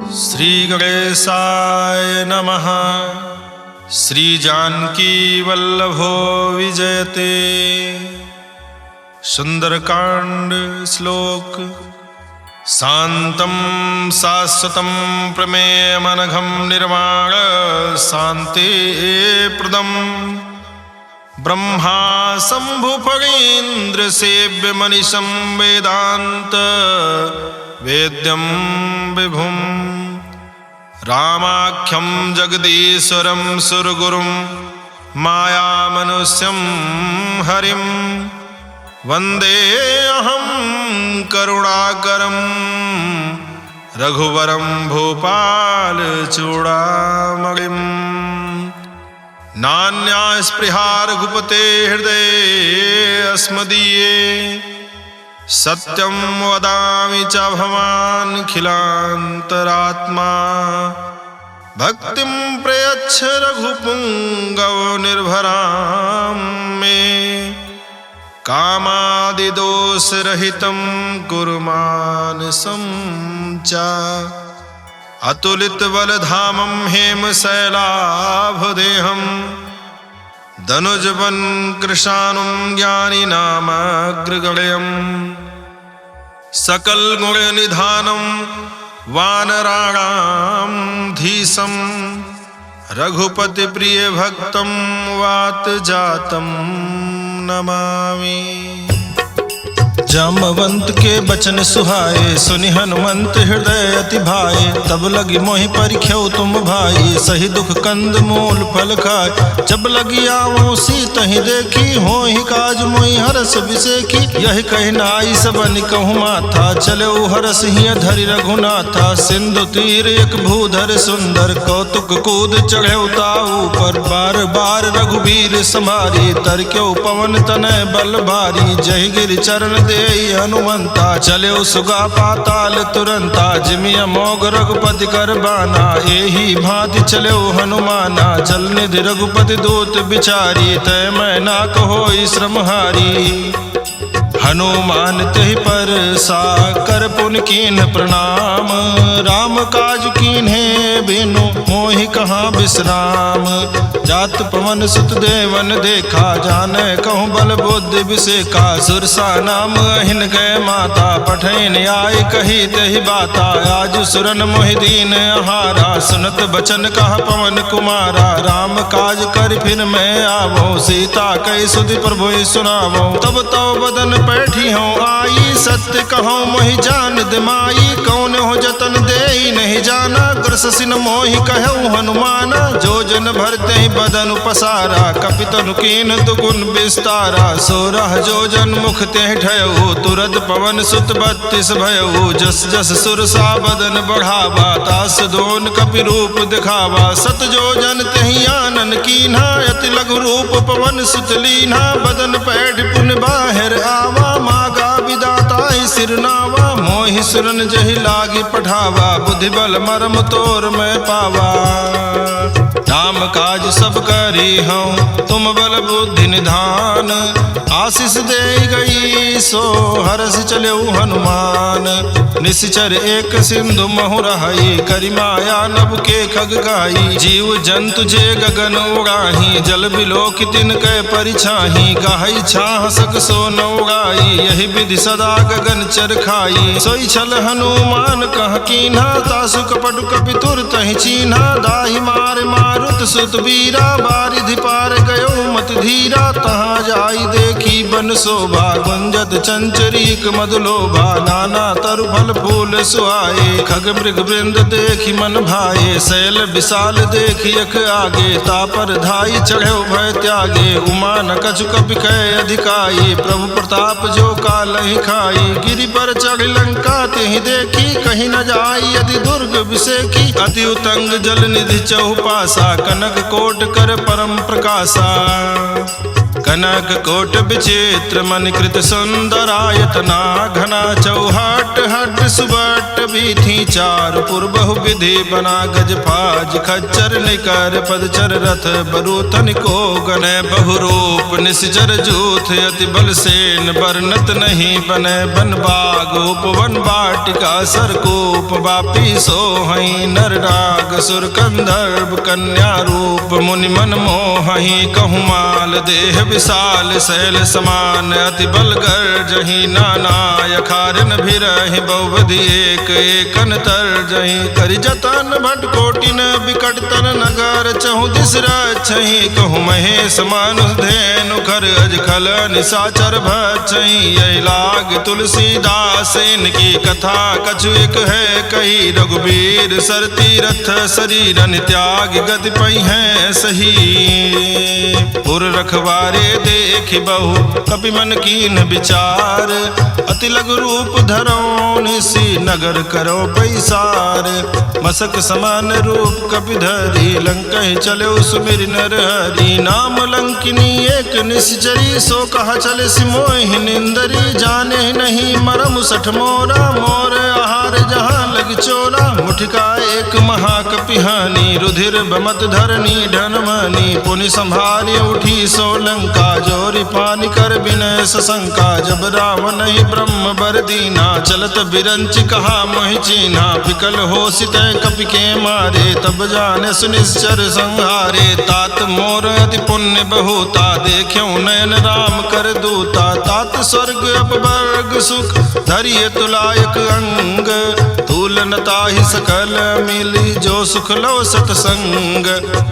श्री गणेशाय नमः। श्री जानकी वल्लभो विजयते। सुंदरकांड श्लोक। शांतं शाश्वतं प्रमेयमनघं निर्वाण शांति प्रदं ब्रह्मा शंभुफणीन्द्र सेव्य मनीषं वेदांत वेद्यं विभुं रामाख्यं जगदीश्वरं सुरगुरुं मायामनुष्यं हरिं वंदे अहं करुणाकरं रघुवरं भूपालचूडामणिं। नान्या स्पृहा रघुपते हृदये अस्मदीये सत्यं वदामि च भवानखिलान्तरात्मा। भक्तिं प्रयच्छ रघुपुङ्गव निर्भरां मे कामादिदोषरहितं कुरु मानसं च। अतुलितबलधामं हेमशैलाभदेहं धनुजवन् कृशानुं ज्ञानिनामग्रगण्यं सकलगुणनिधानं वानराणां धीशं रघुपतिप्रियभक्तं वातजातं नमामि। जामवंत के बचन सुहाए सुनि हनुमंत हृदय अति भाए। तब लगी मोहि परिख्यौ तुम भाई सही दुख कंद मूल फल खाए। जब लगी आवो सीतहि देखी होहि काज मोहि हरस बिसेखी। यही कहि नाई सबनि कहु माथा चले हरस हिय धरि रघुनाथा। सिंधु तीर एक भूधर सुंदर कौतुक कूद चढ़े ताऊ पर। बार बार रघुबीर समारी तरक्यो पवन तनय बल भारी। जय गिरि चरण दे हनुमंता चले सुगा पाताल तुरंता। जिमि अमोघ रघुपति कर बाना एही भांति चले हनुमाना। जल निधि रघुपति दूत बिचारी तय मैं ना कहो श्रम हारी। हनुमान तहि पर सा कर पुन कीन्ह प्रणाम। राम काज कीन्हे बिनु मोहि कहाँ विश्राम। जात पवन सुत देवन देखा जाने कहूँ बल बुद्धि विसेखा। सुरसा नाम अहिन गए माता पठैन आय कही तहि बाता। आज सुरन मोहि दीन आहारा सुनत बचन कह पवन कुमारा। राम काज कर फिर मैं आवो सीता कई सुधि प्रभु सुनावो। तब तो बदन बैठी हूँ आई सत्य कहूँ मोहि जान दिमाई। कौन हो जतन दे नहीं जाना ग्रसिन मोहि कहूँ हनुमाना। जो जन भरते ही बदन पसारा कपितनु कीन दुगुन विस्तारा। 16 जो जन मुख ते ठयऊ तुरत पवन सुत 32 भयऊ। जस जस सुरसा बदन बढ़ावा तास दोन कपि रूप दिखावा। 7 जो जन तहि आनन कीन्हा अति लघु रूप पवन सुत लीन्हा। बदन पैठ पुन बाहिर आवा मागा विदाता सिरनावा। मोहि सुरन जहि लागी पठावा बुद्धि बल मरम तोर मैं पावा। नाम काज सब करी हूँ तुम बल बुद्धि निधान। आशीष दे गई सो हरस चले हनुमान। निश्चर एक सिंधु महु रहाई करि माया नभ के खग गाई। जीव जंतु जे गगन उड़ाही जल बिलोक तिन कै परिछाही। गाही छाह सक सो न उड़ाई यही विधि सदा गगन चर खाई। सोई छल हनुमान कह कीन्हा तासु कपटु कपि तुर तहि चीन्हा। दाहि मार मारुत सुत बीरा बारिधि पार गयो मत धीरा। तहाँ जाई देखी बन शोभा गुंजत चंचरीक मधुलोभा। नाना तरु फल फूल सुहाए खग मृग वृंद देखी मन भाए। शैल विशाल देखी अख आगे तापर धाई चढ़े भय त्यागे। उमा न कछु कपि कै अधिकाई प्रभु प्रताप जो कालहि खाई। गिरि पर चढ़ लंका तिहि देखी कहीं न जाई यदि दुर्ग विसेखी। अति उतंग जल निधि चहुपासा कनक कोट कर परम प्रकाशा। कनक कोट विचित्र मन कृत सुंदरायतना घना चौहट हट सुबट बीथी चार पूर्व विधि बना गज फाज खच्चर निकर पदचर रथ बरूथन को गने बहुरूप निश्चर जूथ अति बल सेन बरनत नहीं बने बन बाग उपवन वाटिका सरकूप वापी सोहई नर राग सुर कंदर्भ कन्या रूप मुनि मन मोहई कहूमाल देह विशाल शैल समान अति बल गर्जहि नाना यखारन भिरहि बहुविधि एक एकन तरजहि करि जतन भट कोटिन बिकट तन नगर चहु दिस रक्षहि कहु महेश मानुष धेनु खर अजखल निशाचर भक्षहि यही लाग तुलसीदास इनकी कथा कछु एक है कही रघुबीर सर तीरथ शरीरन त्याग गति पई है सही पुर रखवारे देख बहु कपि मन कीन विचार अति लघु रूप धरो निसी नगर करो पैसार मसक समान रूप कपि धरी लंकहि चलो सुमिर नर हरि नाम लंकिनी एक निश्चरी सो कहा चले सिमोहि निंदरी जाने नहीं मरम सठ मोरा मोर आहार जहाँ लग चोरा मुठिका एक महाकपिहानी रुधिर बमत धरनी ढनमनी पुनि संभाली उठी सो लंका जोरी पानी कर विनय सशंका जब रावण ही ब्रह्म बर दीना चलत बिरंच कहा मोहि चीन्हा विकल हो सितय कपि के मारे तब जाने सुनिश्चर संहारे तात मोर अति पुण्य बहुता देख्यो नयन राम कर दूता तात स्वर्ग अपवर्ग सुख धरिय तुलायक अंग तूलनता ही सकल मिली जो सुख लो सतसंग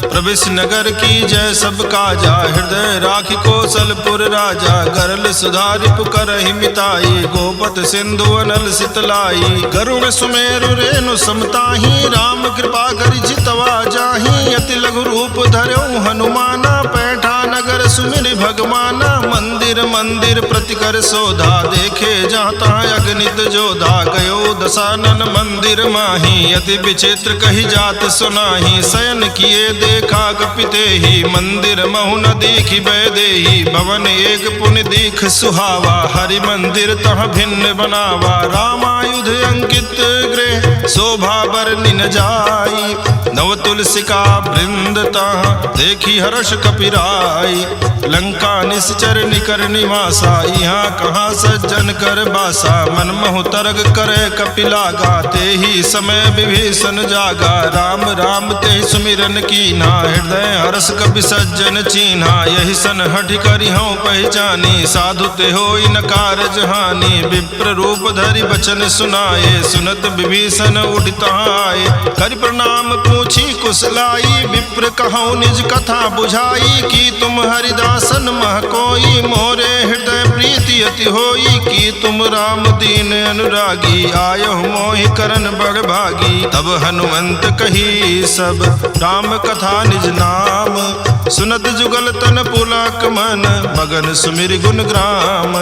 प्रविश नगर की जय सब काजा हृदय राखी कौशलपुर राजा गरल सुधारि पुकरहि मिताई गोपत सिंधु अनल सितलाई गरुड़ सुमेरु रेणु समताही राम कृपा करि जितवा जाही अति लघु रूप धर्यो हनुमाना पैठा नगर सुमिर भगवाना मंदिर मंदिर प्रतिकर सोधा देखे जहाँ तहाँ अगणित जोधा गयो दशानन मंदिर माही अति विचित्र कही जात सुनाही शयन किए देखा कपिते ही मंदिर महु न दीखि बैदेही भवन एक पुण्य दीख सुहावा हरि मंदिर तह भिन्न बनावा रामायुध अंकित गृह शोभा बरनि न जाई नव तुलसिका वृंद तह देखी हर्ष कपिराई लंका निश्चर निकर निवासा यहाँ कहाँ सज्जन कर बासा मन मोह तरग करे कपिलागा ते ही समय विभीषण जागा राम राम ते सुमिरन कीन्हा हृदय हर्ष कपि सज्जन चीन्हा यही सन हठ करि हूँ पहचानी साधु ते होई न कारज हानि विप्र रूप धरि बचन सुनाए सुनत विभीषण उठित आए करि प्रणाम पूछी कुशलाई विप्र कहूँ निज कथा बुझाई कि तुम हरिदासन मह कोई मोरे हृदय प्रीति अति होई कि तुम राम दीन अनुरागी आयो मोहि करन बड़ भागी तब हनुमंत कही सब राम कथा निज नाम सुनत जुगल तन पुलक मन मगन सुमिर गुण ग्राम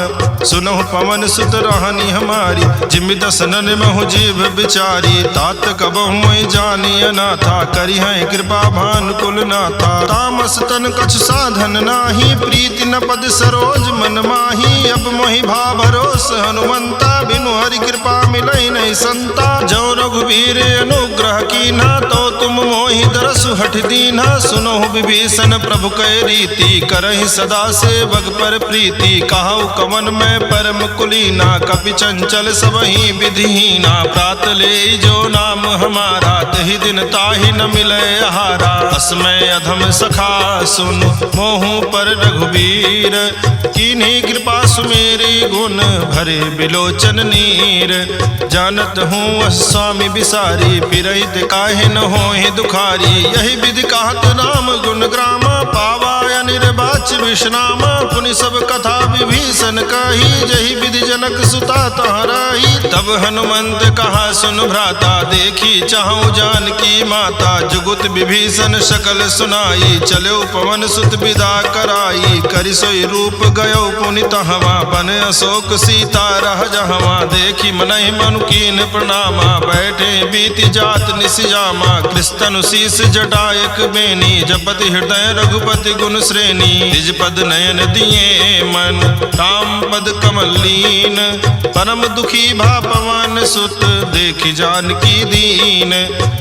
सुनहु पवन सुत रहनी हमारी जिमि दसनन महु जीव बिचारी तात कबहु मोहि जानी अनाथा करी है कृपा भान कुल नाथा तामस तन कछु साधन नाही प्रीति न पद सरोज मन माही अब मोहि भा भरोस हनुमंता बिनु हरि कृपा मिलई नहीं संता जो रघुवीर अनुग्रह कीन्हा तो तुम मोहि दरसु हठ दीन्हा सुनहु विभीषण प्रभु कै रीति करहि सदा सेवक पर प्रीति कहु कवन में परम कुलीना कपि चंचल सबहि विधिहीना प्रात ले जो नाम हमारा तहि दिन ताहि न मिले आहारा अस्मय अधम सखा सुन मोहु पर रघुवीर कीन्ही कृपा सुमेरी गुण भरे बिलोचन नीर जानत हूँ स्वामी बिसारी फिरहित काहे न होहि दुखारी यही विधि कहत राम गुण ग्रामा पावा निर्वाच विश्रामा पुनि सब कथा विभीषण कही जही विधि जनक सुता तहराही तब हनुमंत कहा सुन भ्राता देखी चाहूँ जानकी माता, जुगुत विभीषण सकल सुनाई, चलो पवन सुत विदा कराई, करि सोई रूप गयो पुनित हवा, बन अशोक सीता रह जहवा, देखी मनहि मनु कीन प्रणामा, बैठे बीति जात निसियामा, कृष्ण शीस जटायक बेनी, जपति हृदय रघुपति गुण श्रेणी, निज पद नयन दिए मन, राम पद कमल लीन, परम दुखी भा पवन सुत, देखि जानकी दीन,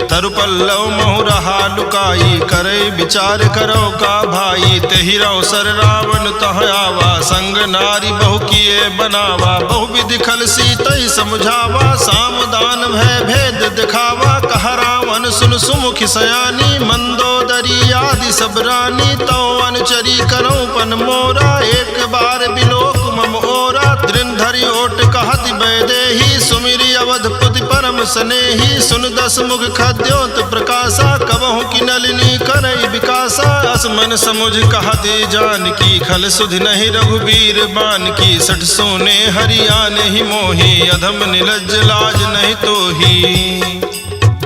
तरु पल्लव महु रहा लुकाई, करे विचार करो का भाई, तेहि अवसर रावण तह आवा, संग नारी बहु किए बनावा, बहु विधि खल सीतई समझावा, साम दान भय भेद दिखावा, कहा रावण सुन सुमुखि सयानी, मंदोदरी आदि सब रानी, तो अनुचरी करो पन मोरा, एक बार बिलोक मम ओरा, दृढ़ धरि ओट कहति वैदेही, सुमिरि अवधपुति परम सनेही, सुन दस मुख खद्योत प्रकाशा, कबहु की नलिनी करई विकासा, असमन समुझ कहते जानकी, खल सुधि नहीं रघुबीर बान की, सठ सोने हरियाण ही मोही, अधम निलज्ज लाज नहीं तोही,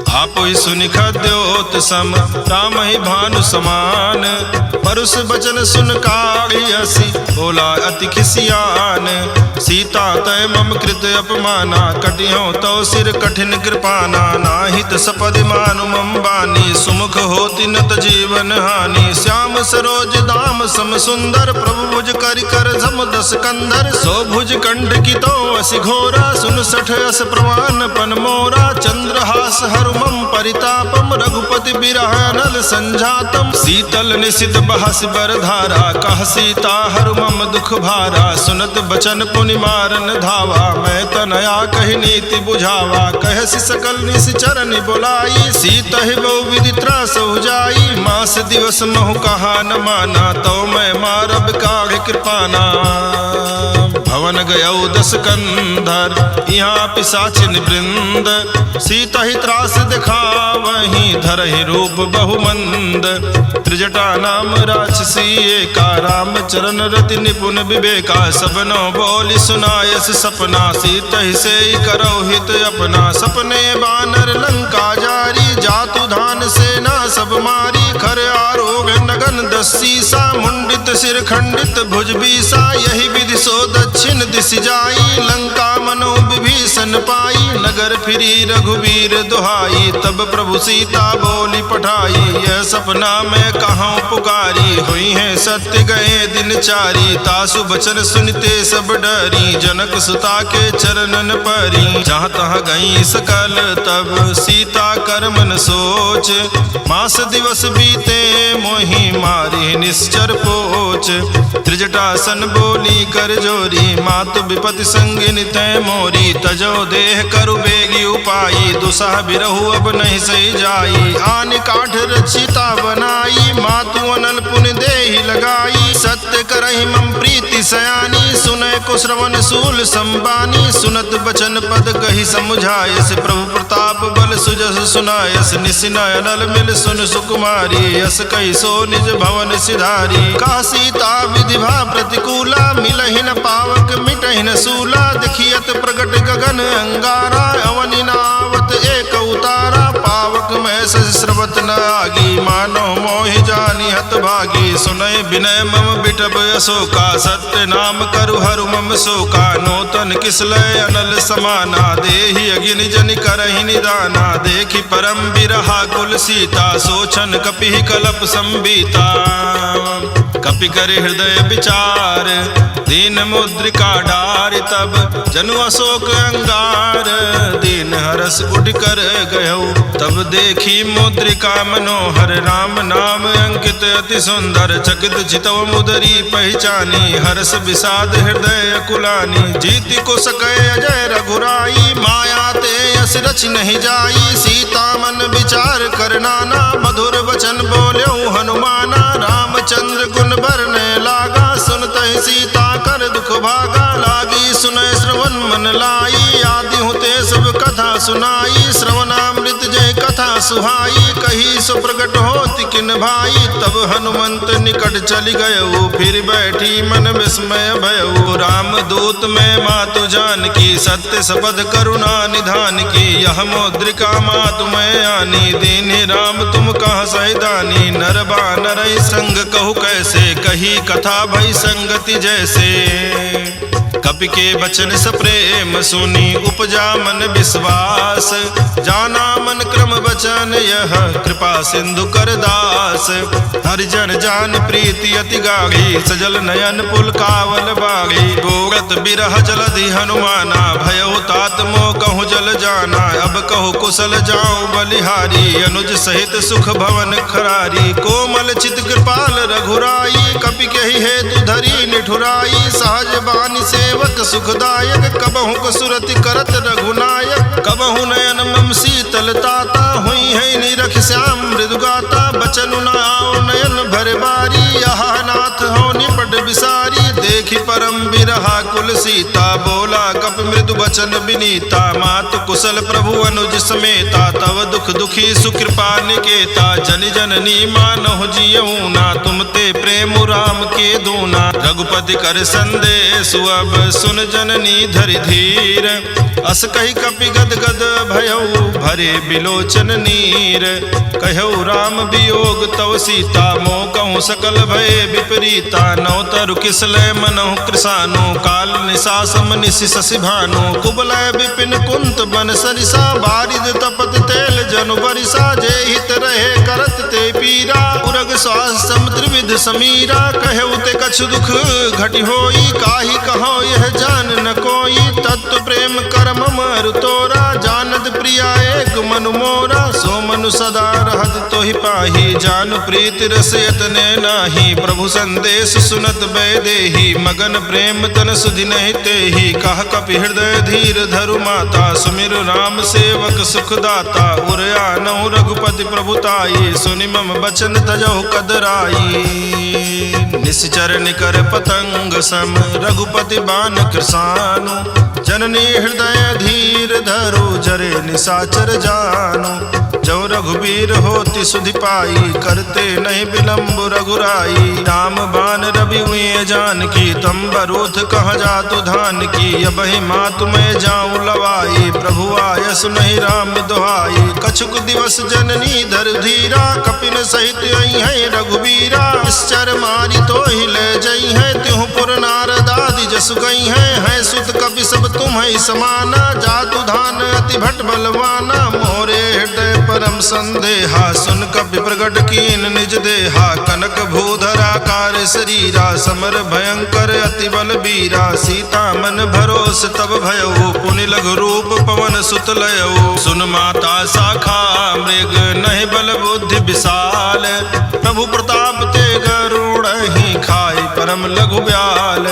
आपो ही सुनि खद्योत सम, राम ही भानु समान, परुष बचन सुन काढ़ी हसी, बोला अति खिसियान, सीता तय मम कृत अपमाना, कटियो तो सिर कठिन कृपाना, नाहित सपदि मानु मम बानी, सुमुख होति नत जीवन हानि, श्याम सरोज दाम सम सुंदर, प्रभु भुज करि कर झम दस कंधर, सो भुज कंठ की तो असि घोरा, सुन सठ अस प्रवान पन मोरा, चंद्रहास हरु मम परितापम, रघुपति बिरह नल संजातम, शीतल निशित बहस बर धारा, कह सीता हरु मम दुख भारा, सुनत बचन पुनि मारन धावा, मैं तनया कहि नीति बुझावा, कहसि सकल निस चरण बुलाई, सीता ही बहु विधि त्रास जाई, मास दिवस महु कहा न माना, तो मैं मारब काढ़ कृपाना, भवन गयौ दस कंधर, यहाँ पिशाचिन वृंद, सीता ही त्रास दिखावहि, धरहि रूप बहुमंद, त्रिजटा नाम राक्षसी एका, राम चरण रति निपुण विवेका, सबनो बोली सुनायस सपना, सीता ही से करो हित अपना, सपने बानर लंका जारी, जातु धान सेना सब मारी, खर आरोग नगन दस सीसा, मुंडित सिर खंडित भुज बीसा, यही विधि सो दक्षिण दिश जाई, लंका मनो विभीषण पाई, नगर फिरी रघुवीर दुहाई, तब प्रभु सीता बोली पठाई, यह सपना मैं कहाँ पुकारी, हुई है सत्य गए दिन चारी, तासु बचन सुनते सब डरी, जनक सुता के चरणन परी, जहाँ तहाँ गई सकल तब सीता कर मन सोच, मास दिवस बीते मोहि मारी निश्चर पोच, त्रिजटासन बोली कर जोरी, मातु विपति संगिन तय मोरी, तजो देह करु बेगी उपाई, दुसह बिरहु अब नहीं सही जाई, आन काठ रचिता बनाई, मातु अनल पुनि देहि लगाई, सत्य करहि मम प्रीति सयानी, सुनय को श्रवण सूल संबानी, सुनत बचन पद कहि समुझायस, प्रभु प्रताप बल सुजस सुनायस, निसिनय अनल मिल सुन सुकुमारी, यस कहि सो निज भवन सिधारी, का सीता विधि भा प्रतिकूला, मिलहि न पावक मिटहि न सूला, देखियत प्रगट गगन अंगारा, अवनि नावत एक उतारा, पावक में श्रवत न आगी, मानो मोहि जानी हत भागी, सुनय विनय मम बिटब अशोका, सत्य नाम करु हरु मम शोका, नूतन किसलय अनल समाना, देहि अगिन जनि करहि निदाना, देखि परम बिरहा कुल सीता, सोचन कपि कलप संबीता, कपि कर हृदय विचार, दीन मुद्रिका डारि, तब जनु अशोक अंगार, दीन हरस उठ कर गयो, तब देखी मुद्रिका मनोहर, राम नाम अंकित अति सुंदर, चकित चितव मुदरी पहचानी, हर्ष विषाद हृदय अकुलानी, जीति को सकै अजय रघुराई, माया ते यस रच नहीं जाई, सीता मन विचार कर नाना, मधुर वचन बोल्यो हनुमाना, रामचंद्र गुण बरने लागा, सुनत ही सीता कर दुख भागा, लागी सुनय श्रवण मन लाई, आदि होते सब कथा सुनाई, श्रवणामृत जय कथा सुहाई, कही सो प्रगट होति किन भाई। तब हनुमंत निकट चली गयऊ, फिर बैठी मन विस्मय भयऊ। राम दूत में मातु जान की, सत्य सबद करुणा निधान की। यह मौद्रिका मातु मैं आनी, दीन्हि राम तुम कहाँ सैदानी। नर बानर संग कहु कैसे, कही कथा भई संगति जैसे। कपि के बचन सप्रेम सुनी, उपजा मन विश्वास। जाना मन क्रम बचन यह, कृपा सिंधु कर दास। हरिजन जान प्रीति अति गाढ़ी, सजल नयन पुलकावल बागी। बोरत बिरह जलधि हनुमाना, भयो तात मोह कहूँ जल जाना। अब कहु कुशल जाऊं बलिहारी, अनुज सहित सुख भवन खरारी। कोमल चित कृपाल रघुराई, कपि कहि हेतु धरी निठुराई। सहज बानी सेवक सुखदायक, कबहु कसुरति करत रघुनायक। कबहु नयन मम शीतल ताता, हुई है निरख श्याम मृदुगाता। बचनु न आओ नयन भर बारी, यहाँ नाथ हो निपट विसारी। देखि परम बिरहा कुल सीता, बोला कपि मृदु बचन विनीता। मातु कुशल प्रभु अनुज समेता, तव दुख दुखी सुकृपा निकेता। जनि जननी मानहु जियऊ ना, तुम ते प्रेम राम के दूना। रघुपति कर संदेश अब सुन जननी धरि धीर। अस कही कपि गद गद भयऊ, भरे बिलोचन नीर। कहऊ राम वियोग तव सीता, मोह कहूँ सकल भय विपरीता। नौ तरु किसलय मनहु कृसानु, काल निशा सम निशि शशि भानु। कुबलय विपिन कुंत बन सरिसा, बारिद तपत तेल जनु बरिसा। जे हित रहे करत ते पीरा, उरग श्वास समुद्र विध समीरा। कहऊ ते कछु दुख घटि होई, काहि कहो यह जान न कोई। तत्व प्रेम करम मरु तोरा, जानत प्रिया एक मनु मोरा। सो मनु सदा रहत तोहि पाही, जानु प्रीति रस यतने नाही। प्रभु संदेश सुनत बैदेही, मगन प्रेम तन सुधि नहीं तेहि। कह कपि हृदय धीर धरु माता, सुमिरु राम सेवक सुखदाता। उरयानहु रघुपति प्रभुताई, सुनि मम बचन तजहु कदराई। निश्चर निकर पतंग सम, रघुपति बान कृसानु। जननी हृदय धीर धरो, जरे निशाचर जानो। जो रघुबीर होति सुधि पाई, करते नहीं विलम्ब रघुराई। राम बान रवि हुए जान की, तम बरूथ कह जातु धान की। अबहि मातु मैं जाऊं लवाई, प्रभु आयस नहीं राम दुहाई। कछुक दिवस जननी धर धीरा, कपिन सहित आई है रघुबीरा। निश्चर मारी तो हिले जई है, त्यों पुर नारद आदि जसु गई है। सुत कपि सब तुम है समाना, जातु धान अति भट बलवाना। मोरे हृदय परम संदेहा, सुन कपि प्रगट कीन निज देहा। कनक भूधरा कार शरीरा, समर भयंकर अति बल बीरा। सीता मन भरोस तब भयऊ, पुनि लघु रूप पवन सुत लयऊ। सुन माता शाखा मृग, नहीं बल बुद्धि विशाल। प्रभु प्रताप ते गरुड़ ही, खाई परम लघु ब्याल।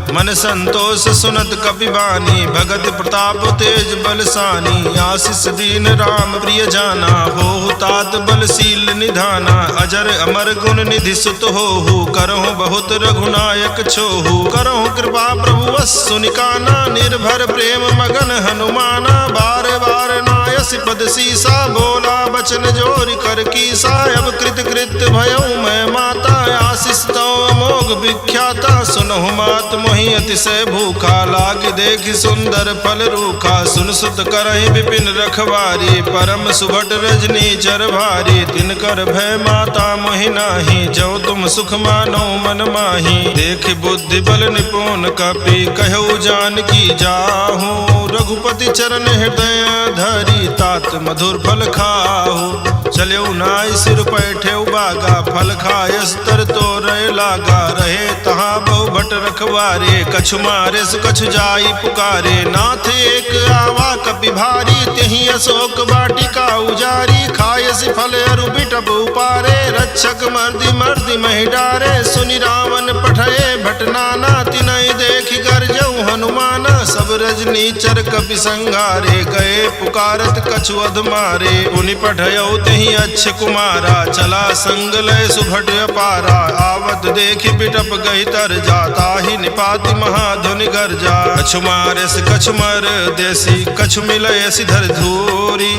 मन संतोष सुनत कपि बानी, भगत प्रताप तेज बलसानी। आशीष दीन राम प्रिय जाना, हो तात बलशील निधाना। अजर अमर गुण निधि सुत होहु, करहु बहुत रघुनायक छोहु। करहु कृपा प्रभु वस सुनिकाना, निर्भर प्रेम मगन हनुमाना। बार बार नायस पद सीसा, बोला बचन जोरि कर कीसा। अब कृत कृत भयऊ मैं माता, आशीष तो अमोघ विख्याता। सुनहु मात मोहि अतिशय भूखा, लाग देखि सुंदर फल रूखा। सुन सुत करहि विपिन रखवारी, परम सुभट रजनी चर भारी। तिनकर भय माता मोहि नाही, जो तुम सुख मानो मन माही। देख बुद्धि बल निपुण कपि, कहु जानकी जाहू। रघुपति चरण हृदय धरी, तात मधुर फल खाहू। चलेऊ नाई सिर पैठे बागा, फल खायस तर तो रहे लागा। रहे तहाँ बहु भट रखवारे, कछु मारे सु कछु जाई पुकारे। नाथ एक आवा कपि भारी, तेहि अशोक वाटिका उजारी। खायस फल अरु बिटप उपारे, रक्षक मर्दि मर्दि महि डारे। सुनि रावण पठये भट नाना, तिनहि देखि गरजऊ हनुमाना। सब रजनी चर कपि संघारे, गए पुकारत कछु अध मारे। पुनि पठयऊ तेहि अच्छ कुमारा, चला संग लय सुभट अपारा। आवत देखि बिटप गहि तर जा, ताहि निपाति महाधुनि गर्जा। कछु मारे से कछु मर देसी, कछु मिलय सिधर धूरी।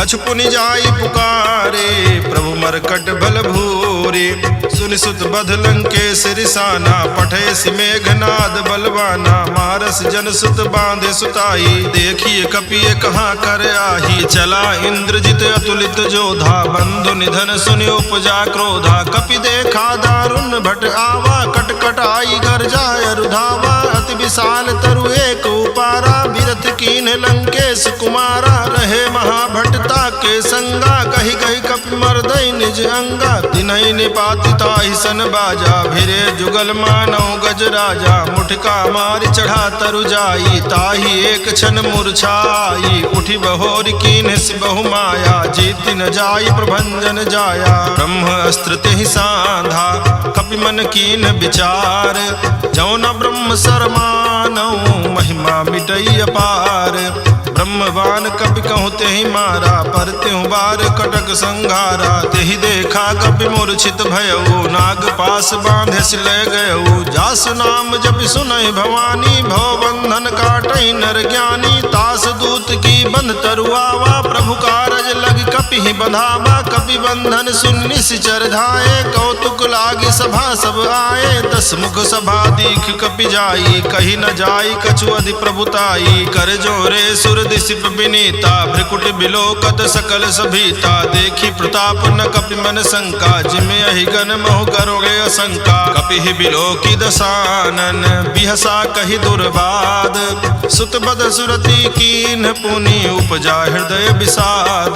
कछु पुनि जाई पुकारे, प्रभु मरकट भल भूरे। सुनि सुत बध लंकेश रिसाना, पठे सि मेघनाद बलवाना। मारस जन सुत बांधे सुताई, देखिए कपिए कहाँ कर आही। चला इंद्रजित अतुलित जोधा, बंधु निधन सुनि उपजा क्रोधा। कपि देखा दारुण भट आवा, कटकट आई गर्जाय रुधावा। अति विशाल तरु एक उपारा, बिरथ कीन लंकेश कुमारा। रहे महाभटता के संगा, कही कही कपि मर्दई निज अंगा। तिन्हि निपाति ताहि सन बाजा, भिरे जुगल मानव गज राजा। मुठका मारि चढ़ा तरु जाई, ताहि एक क्षण मूर्छाई। उठि बहोर कीन बहु माया, जीति न जाई प्रभंजन जाया। ब्रह्म अस्त्र तेहि साधा, कपि मन कीन विचार। जौन ब्रह्म सरमानौ, महिमा मिटई अपार। ब्रह्मवान कपि कहूँ तेहि मारा, पर त्यों बार कटक संघारा। तेहि देखा कपि मूर्छित भयऊ, नाग पास बांधे सिलय गयऊ। जासु नाम जपि सुनहि भवानी, भव बंधन काटई नर ज्ञानी। तास दूत की बंध तरुआवा, प्रभु कारज लग कपि ही बंधावा। कपि बंधन सुन निश्चर धाये, कौतुक लागी सभा सब आए। 10 मुख सभा दीख कपि जाई, कही न जाई कछु अधि प्रभुताई। कर जोरे सुर दिसिप विनीता, भ्रिकुट बिलोकत सकल सभीता। देखी प्रताप न कपि मन शंका, जिमे अहिगन मोह करोगे असंका। कपि ही बिलोकी दसानन, बिहसा कही दुर्बाद। सुत बद सुरति कीन्ह पुनि, उपजा हृदय विषाद।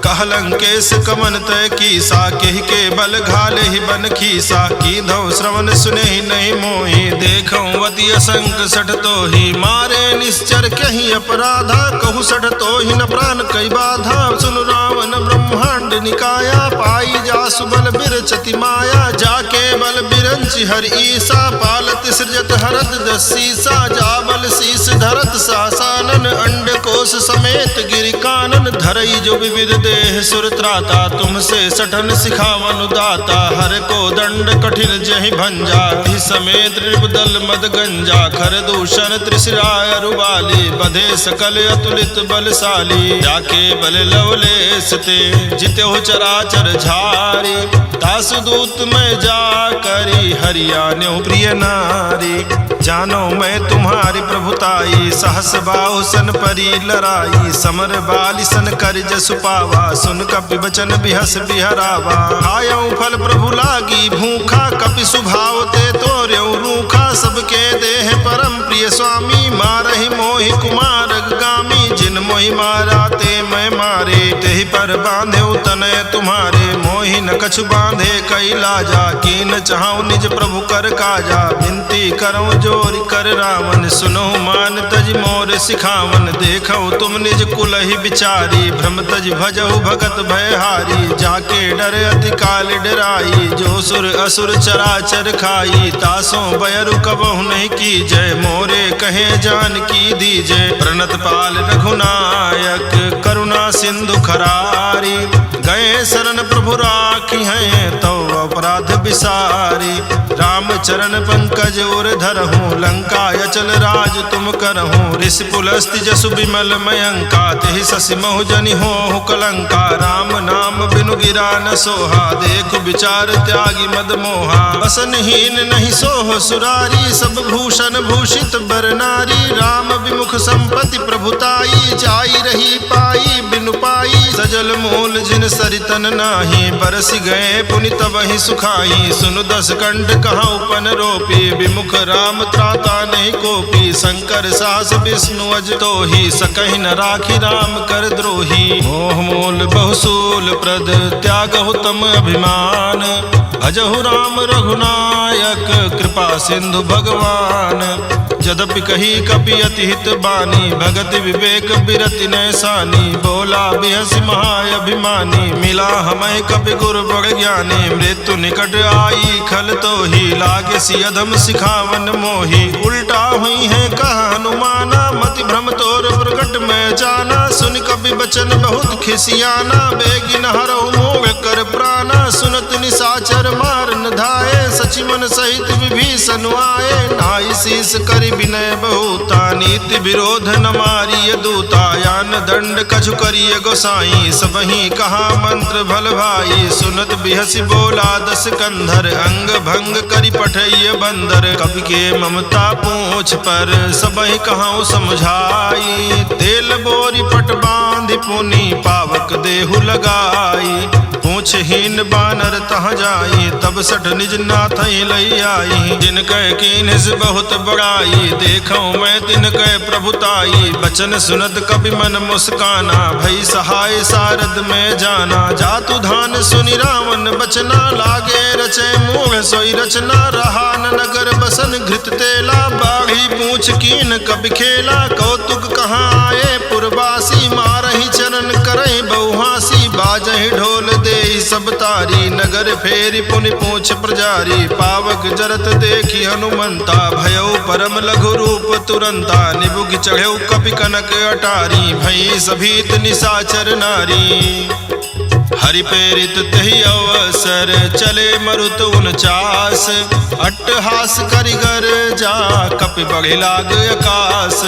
कह लंकेश कमन तय कीसा, केहि के बल घाले ही बन खीसा। कीधौ श्रवण सुने ही नहीं मोहि, देखऊं अति असंक सठ तोहि। मारे निश्चर कहीं अपराधा, कहु सठ तोहि न प्राण कई बाधा। सुन रावण ब्रह्मांड निकाया, पाई जासु बल बिरचति माया। जाके बल बिरंचि हर ईसा, पालत सृजत हरत 10 सीसा। जा बल शीस धरत सासानन, अंड कोश समेत गिरि कानन। धरई जो विविध देह सुर त्राता, तुमसे सठन सिखावन दाता। हर को दंड कठिन जहि भंजा, हि समेत नृपदल मद गंजा। खर दूषण त्रिशिराय रुबाली, बधे सकल अतुलित बलशाली। जाके बल लवलेश ते, जित्यो चराचर झारी। तासु दूत में जा करी, हरियाण्यो प्रिय नारी। जानो मैं तुम्हारी प्रभुताई, सहस बाहु सन परी लराई। समर बाली सन कर जसु पावा, सुन कपि बचन बिहस बिहरावा। खायऊ फल प्रभु लागी भूखा, कपि सुभाव ते तोर्यऊ रूखा। सबके देह परम प्रिय स्वामी, मारहि मोहि कुमार गामी। जिन मोहि मारा ते मैं मारे, तेहि पर बांधे तनय तुम्हारे। मोहि न कछु बांधे कई लाजा, कीन चाहूं निज प्रभु कर काजा। विनती करऊं जोरि कर रावण, सुनो मान तज मोर सिखावन। देखो तुम निज कुल ही विचारी, भ्रम तज भजहु भगत भयहारी। जाके डर अति काल डराई, जो सुर असुर चराचर खाई। तासों बयरु कबहु नहीं की जय, मोरे कहे जान की दीजय। प्रणत पाल रघुनायक, करुणा सिंधु खरारी। गए शरण प्रभु राखी हैं, तो अपराध विसारी। राम चरण पंकज उर धरहूँ, लंका अचल राज तुम करहूँ। ऋषि पुलस्ति जसु विमल मयंका, तेहि शशि महु जनि होहु कलंका। राम नाम बिनु गिरा न सोहा, देखु विचार त्यागी मद मोहा। बसनहीन नहीं सोह सुरारी, सब भूषण भूषित बर नारी। राम विमुख संपत्ति प्रभुताई, जाई रही पाई बिनु पाई। सजल मूल जिन सरितन नाही, बरस गए पुनि तबहि सुखाई। सुनु 10 कंठ कहाँ उपन रोपी, विमुख राम त्राता नहीं कोपी। शंकर सास विष्णु अज तोहि, सकहि न राखी राम कर द्रोही। मोह मूल बहुसूल प्रद, त्यागहु तम अभिमान। भजहु राम रघुनायक, कृपा सिंधु भगवान। यद्यपि कही कपि अति हित बानी, भगति विवेक बिरति नैसानी। बोला बिहसि महाअभिमानी, मिला हमें कपि गुरु बड़ ज्ञानी। मृत्यु निकट आई खल तोहि, लागे सि अधम सिखावन मोहि। उल्टा हुई है कह हनुमाना, मति भ्रम तोर प्रगट में जाना। सुन कपि बचन बहुत खिसियाना, बेगिन हरहु मोह कर प्राणा। सुनत निशाचर मार न धाये, सचि पवन सहित विभीषण आए, नाई शीस करि विनय बहुता, नीति विरोध न मारिय दूता, यान दंड कछु करिय गोसाई, सबहि कहा मंत्र भल भाई, सुनत बिहसि बोला दस कंधर, अंग भंग करि पठैय बंदर, कवि के ममता पूछ पर सबहि कहूँ समझाई, तेल बोरी पट बांधि पुनि पावक देहु लगाई, पूछहीन बानर तह जाई, तब सठ निज नाथ लई आई, जिनकै कीन्ह बहुत बड़ाई, देखो मैं तिनकै प्रभुताई, बचन सुनत कपि मन मुस्काना, भई सहाय सारद में जाना, जातु धान सुनि रावण बचना, लागे रचे मूढ़ सोई रचना, रहा न नगर बसन घृत तेला, बाढ़ी पूछ कीन कपि खेला, कौतुक कहाँ आए पुरवासी, मारहि चरण करहि बहुहासी, बाजहि ढोल देहि सब तारी, नगर फेरि पुनि पूछ प्रजारी, पावक जरत देखि हनुमंता, भयउ परम लघु रूप तुरंता, निबुघ चढ़ेउ कपि कनक अटारी, भई सभीत निशाचर नारी, हरि प्रेरित तहि अवसर, चले मरुत 49, अट्टहास करिगर जा, कपि बढ़ि लाग आकाश,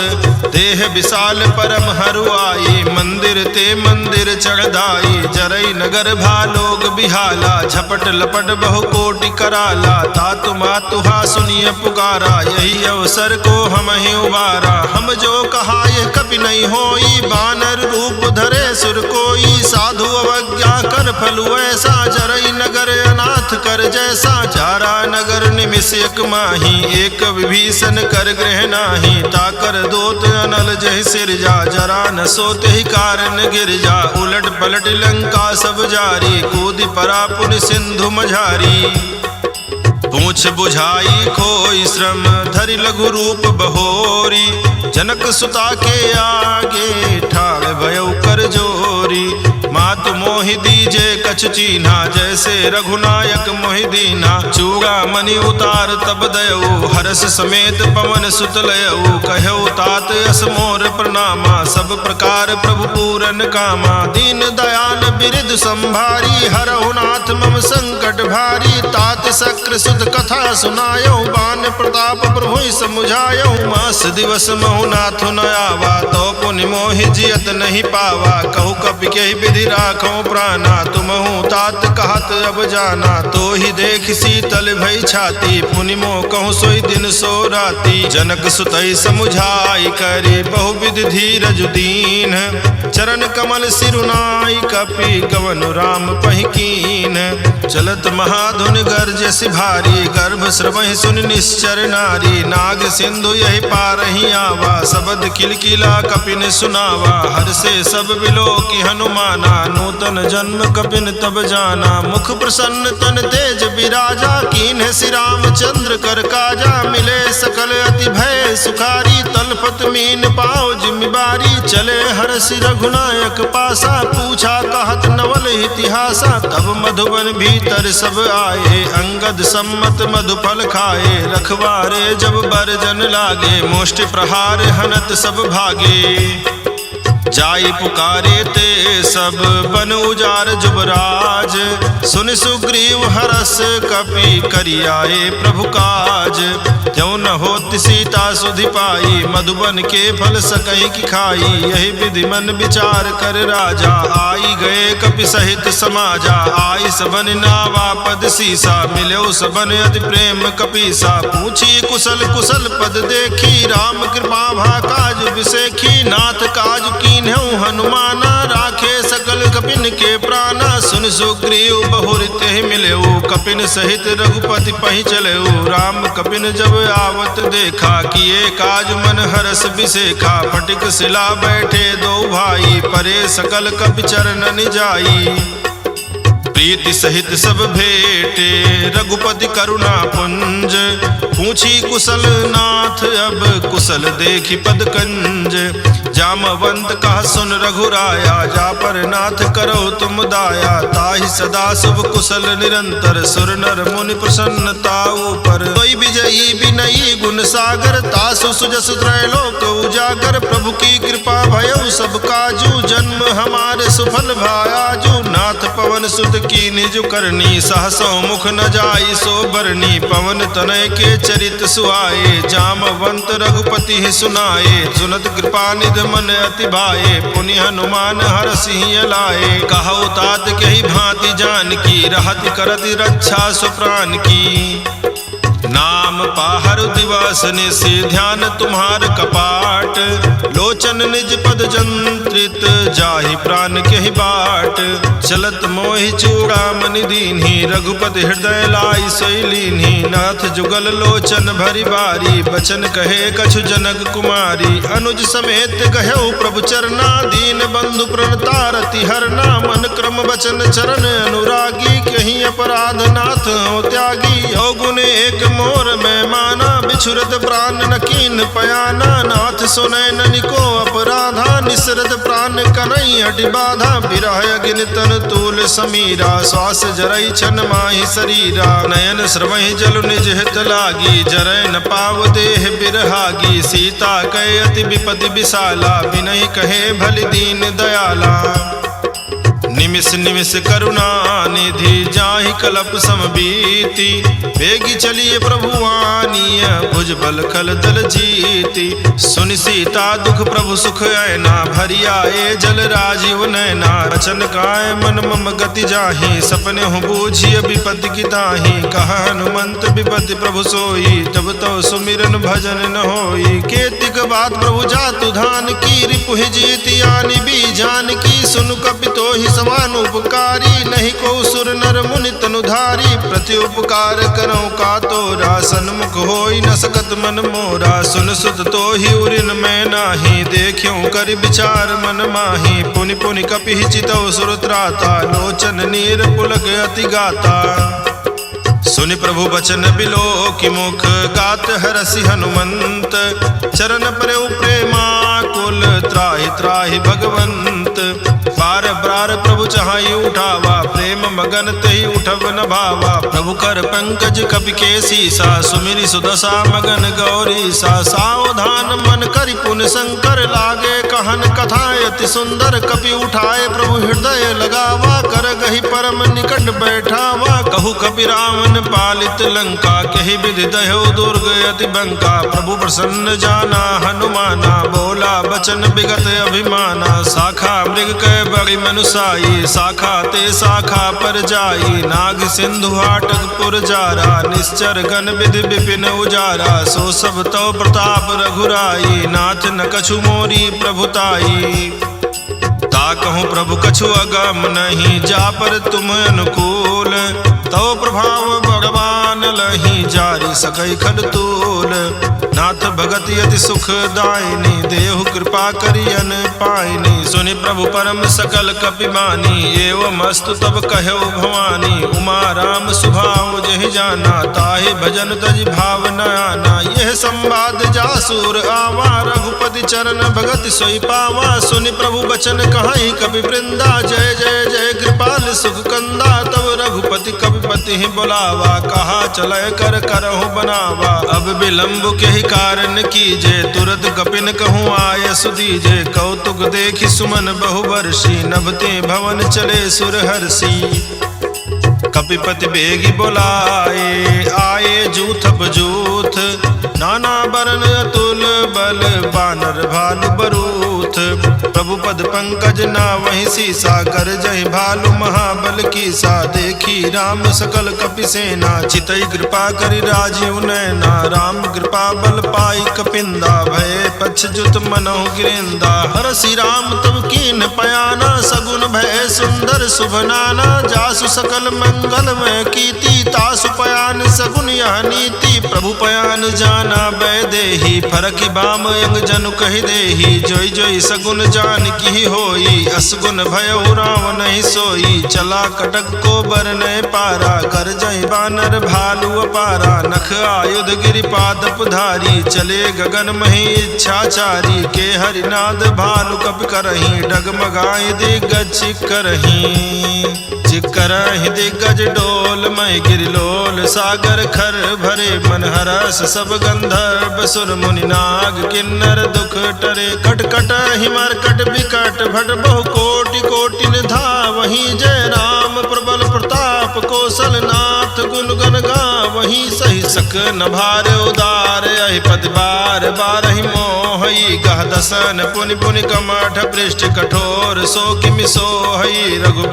देह विशाल परम हरुआई, मंदिर ते मंदिर चढ़दाई, जरई नगर भालोग बिहाला, झपट लपट बहु कोटि कराला, तातु मातुहा सुनिय पुकारा, यही अवसर को हम ही उबारा, हम जो कहा यह कपि नहीं होई, बानर रूप धरे सुर कोई, साधु अवज्ञा कर फलु ऐसा, जरई नगर अनाथ कर जैसा, चारा नगर निमिष एक माही, एक विभीषण कर गृह नाही, ताकर दोत अनल जहि सिरजा, जरा न सोते ही कारण गिर जा, उलट पलट लंका सब जारी, कूदि परा पुनि सिंधु मझारी, पूछ बुझाई खोई श्रम, धरि लघु रूप बहोरी, जनक सुता के आगे ठाड़ भयउ कर जोरी, मातु मोहि दीजे कछु चीन्हा, जैसे रघुनायक मोहि दीना, चूड़ा मणि उतार तब दयऊ, हरस समेत पवन सुत लयऊ, कहऊ तात अस मोर प्रणामा, सब प्रकार प्रभु पूरन कामा, दीन दयाल बिरिद संभारी, हरहु नाथ मम संकट भारी, तात शक्र सुत कथा सुनायऊ, बान प्रताप प्रभु समुझायऊ, मास दिवस महु नाथु न आवा, तो पुनि मोहि जियत नहीं पावा, कहु कपि के विधि राखो प्राणा, तुमहु तात कहत अब जाना, तो ही देख शीतल भई छाती, पुनि मोह कहूँ सोई दिन सो राती, जनक सुतई समुझाई करी, बहुविध धीरज दीन, चरण कमल सिरुनाई, कपि कवनु राम पहिकीन, चलत महाधुन गर्जस भारी, गर्भ श्रवहि सुनि निश्चर नारी, नाग सिंधु यही पारहि आवा, शबद किलकिला कपिन सुनावा, हर से सब बिलोकि हनुमाना, नूतन जन्म कपिन तब जाना, मुख प्रसन्न तन तेज विराजा, कीन्ह श्री रामचंद्र कर काजा, मिले सकल अति भय सुखारी, तलपत मीन पाओ जिम्मेवारी, चले हर्षि रघुनायक पासा, पूछा कहत नवल इतिहासा, तब मधुबन भीतर सब आए, अंगद सम्मत मधुफल खाए, रखवारे जब बरजन लागे, मुष्टि प्रहार हनत सब भागे, जाई पुकारे ते सब बन उजार जुबराज, सुन सुग्रीव हरस कपि करियाए प्रभु काज, त्यों न होति सीता सुधि पाई, मधुबन के फल सकई की खाई, यही विधि मन विचार कर राजा, आई गए कपि सहित समाजा, आई सबन नावा पद सीसा, मिलो सबन अति प्रेम कपीसा, पूछी कुशल कुशल पद देखी, राम कृपा भा काज विसेखी, नाथ काज कीन्हु हनुमाना, राखे सकल कपिन के प्राणा, सुन सुग्रीव बहुर तेहि मिलेऊ, कपिन सहित रघुपति पहि चलेऊ, राम कपिन जब आवत देखा, किए काज मन हरस बिसेखा, फटिक शिला बैठे दो भाई, परे सकल कपि चरण जाई, प्रीति सहित सब भेटे रघुपति करुणा पुंज, पूछी कुशल नाथ अब कुशल देखी पद कंज, जामवंत कहा सुन रघुराया, जा पर नाथ करो तुम दाया, ताहि सदा शुभ कुशल निरंतर, सुर नर मुनि प्रसन्नता ऊपर, कोई विजयी विनयी गुण सागर, तासु सुजस त्रैलोक उजागर, प्रभु की कृपा भयउ सब काजू, जन्म हमारे सुफल भायाजू, नाथ पवन सुत की निज करनी, सहसो मुख न जाई सो बरनी, पवन तनय के चरित सुहाए, जामवंत रघुपति ही सुनाए, सुनत कृपा निध मन अति भाए, पुनि हनुमान हरषि लाए, कहु तात कही भांति जान की, रहति करति रक्षा सुप्राण की, नाम पाहर दिवस निशि ध्यान तुम्हार कपाट, लोचन निज पद जंत्रित जाहि प्राण केहि बाट, चलत मोहि चूड़ामणि दीन्हि, रघुपति हृदय लाई सोई लीन्हि, नाथ जुगल लोचन भरि बारी, बचन कहे कछु जनक कुमारी, अनुज समेत कहऊ प्रभु चरना, दीन बंधु प्रणतारति हरना, मन क्रम बचन चरण अनुरागी, कहीं अपराध नाथ हो त्यागी, अवगुण एक मोर में माना, बिछुरत प्राण न कीन पयाना, नाथ सुनय ननिको अपराधा, निसरत प्राण कनई हटि बाधा, बिरह अग्नि तन तूल समीरा, श्वास जरई छन माहि शरीरा, नयन स्रवहि जल निज हित लागी, जरय न पाव देह बिरहागी, सीता कहे अति विपति विशाला, बिनहि कहे भलि दीन दयाला, निमिष निमिष करुणा निधि जाहि कलप समबीति, बेगी चलिए प्रभु आनीय भुज बल खल दल जीति, सुनि सीता दुख प्रभु सुख ऐना, भरि आए जल राजीव नैना, रचन काय मन मम गति जाहि, सपने हो बूझिय विपत्ति की ताहि, कहा हनुमंत विपत्ति प्रभु सोई, तब तो सुमिरन भजन न होई, केतिक बात प्रभु जातु धान की, रिपु जीति आनि बीजान की, सुनु कपितो ही समान उपकारी, नहीं को सुर नर मुनि तनुधारी, प्रति उपकार करो का तोरा, सन्मुख होई न सकत मन मोरा, सुन सुत तो ही उरिन मैं नाही, देखियो कर विचार मन माही, पुनि पुनि कपि चितौ सुर त्राता, लोचन नीर पुलक अति गाता, सुनि प्रभु बचन बिलो की मुख, गात हरषि हनुमंत, चरण प्रभु प्रेमाकुल, त्राहि त्राहि भगवंत, बार बार प्रभु चाहि उठावा, प्रेम मगन तहि उठब न भावा, प्रभु कर पंकज कपि के सीसा, सुमिरि सुदशा मगन गौरी सा, सावधान मन करि पुन शंकर, लागे कहन कथा अति सुंदर, कपि उठाए प्रभु हृदय लगावा, कर गहि परम निकट बैठावा, कहु कपि रावण पालित लंका, कहि विधि दह्यो दुर्ग अति बंका, प्रभु प्रसन्न जाना हनुमाना, बोला बचन विगत अभिमाना, शाखा मृग कह बड़ी मनुसाई, शाखा ते शाखा पर जाई, नाग सिंधु हाटक पुर जारा, निश्चर गण विधि विपिन उजारा, सो सब तो प्रताप रघुराई, नाथ न कछु मोरी प्रभुताई, ताकहु प्रभु कछु अगम नहीं, जा पर तुम अनुकूल, तो प्रभाव भगवान लही, जारी सकै खडतूल, नाथ भगति अति सुख दायिनी, देहु कृपा करियन पायनी, सुनि प्रभु परम सकल कपि मानी, एवं अस्तु तब कहौ भवानी, उमा राम सुभाव जहि जाना, ताहि भजन तज भाव न आना, यह संवाद जासुर आवा, रघुपति चरण भगति सोई पावा, सुनि प्रभु बचन कहाई कवि वृंदा, जय जय जय कृपाल सुख कंदा, तब रघुपति कविपति ही बुलावा, कहा चलय कर करहु बनावा, अब विलंब के ही कारण कीजे, तुरत कपिन कहूँ आय सुदीजे, कौतुक देखि सुमन बहुवर्षी, नभते भवन चले सुरहर्षि, कपिपति बेगी बोलाए, आए जूथ बजूथ, नाना बरन अतुल बल, बानर भालु बरूथ, प्रभु पद पंकज ना वही सीसा, कर जय भालु महाबल कीसा, देखी राम सकल कपि सेना, चितई कृपा करि राजीव नैना, राम कृपा बल पाई कपिंदा, भय पक्ष जुत मनहु गिरिंदा, हरषि राम तब कीन पयाना, सगुन भय सुंदर शुभ नाना, जासु सकल मंगल में कीति, तासु पयान सगुन यह नीति, प्रभु पयान जाना बैदेही, फरकि बाम अंग जनु कहि देही, जोई जोई सगुन जान की होई, असगुन भयउ राम नहीं सोई, चला कटक को बरनय पारा, कर जय बानर भालु अपारा, नख आयुध गिरिपादप धारी, चले गगन मही इच्छाचारी, के हरिनाद भालु कपि करही, डगमगाई दिग्गज करही, चिकरहि दिग्गज डोल मय गिरिलोल, सागर खर भरे मन हरस, सब गंधर्व सुर मुनि नाग, किन्नर दुख टरे, कटकट हिमर कट विकट भट, बहु कोटि कोटि निधा, वहीं जय राम प्रबल कौशलनाथ गुण गण गावहीं सही सक न भार उदार अहि पद बार बारहि मोहई गह दसन पुनि पुनि कमठ पृष्ठ कठोर सो किमि सोहई रघुबीर